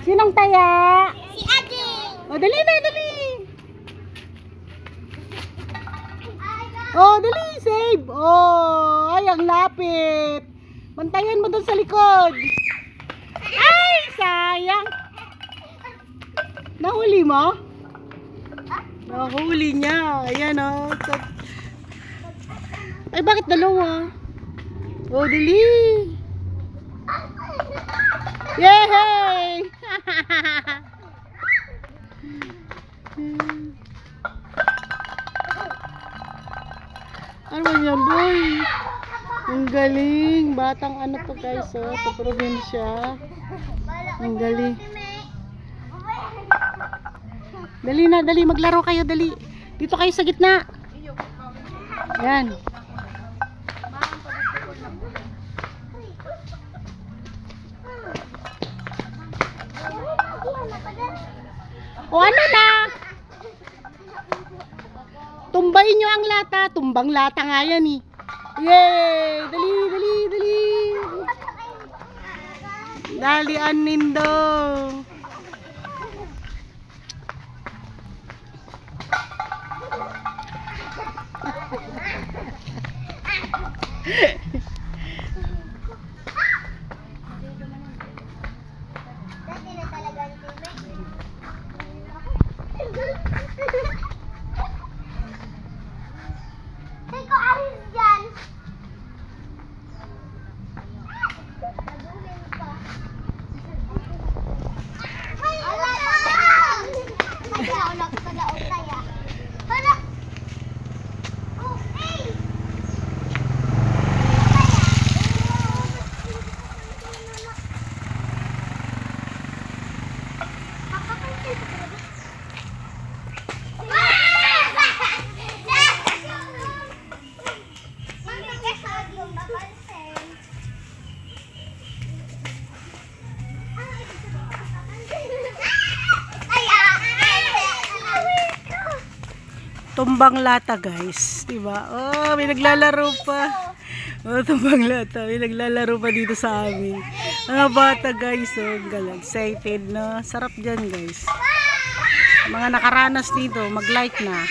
Sinong taya? Si Ading. O, dali na, dali. Oh, dali, save. Oh, ay, ang lapit. Bantayan mo doon sa likod. Ay, sayang. Nahuli mo? Nahuli niya. Ayan, oh. Ay, bakit dalawa? Oh, dali. Yay! Ano ba yan, boy? Ang galing. Batang ano to, guys, oh, sa probinsya. Ang galing. Dali na, dali. Maglaro kayo, dali. Dito kayo sa gitna. Yan. O ano na? Tumbayin nyo ang lata. Tumbang lata nga yan eh. Yay! Dali, dali, dali. Dali, Anindo. Teko, aris dyan. Wala na! Naglaulog sa laot kaya. Wala! Oh, hey! Tumbang lata, guys. Diba? Oh, may naglalaro pa. Oh, tumbang lata. May naglalaro pa dito sa amin. Mga bata, guys. Oh, galang. Excited, no? Sarap dyan, guys. Mga nakaranas dito, mag-like na.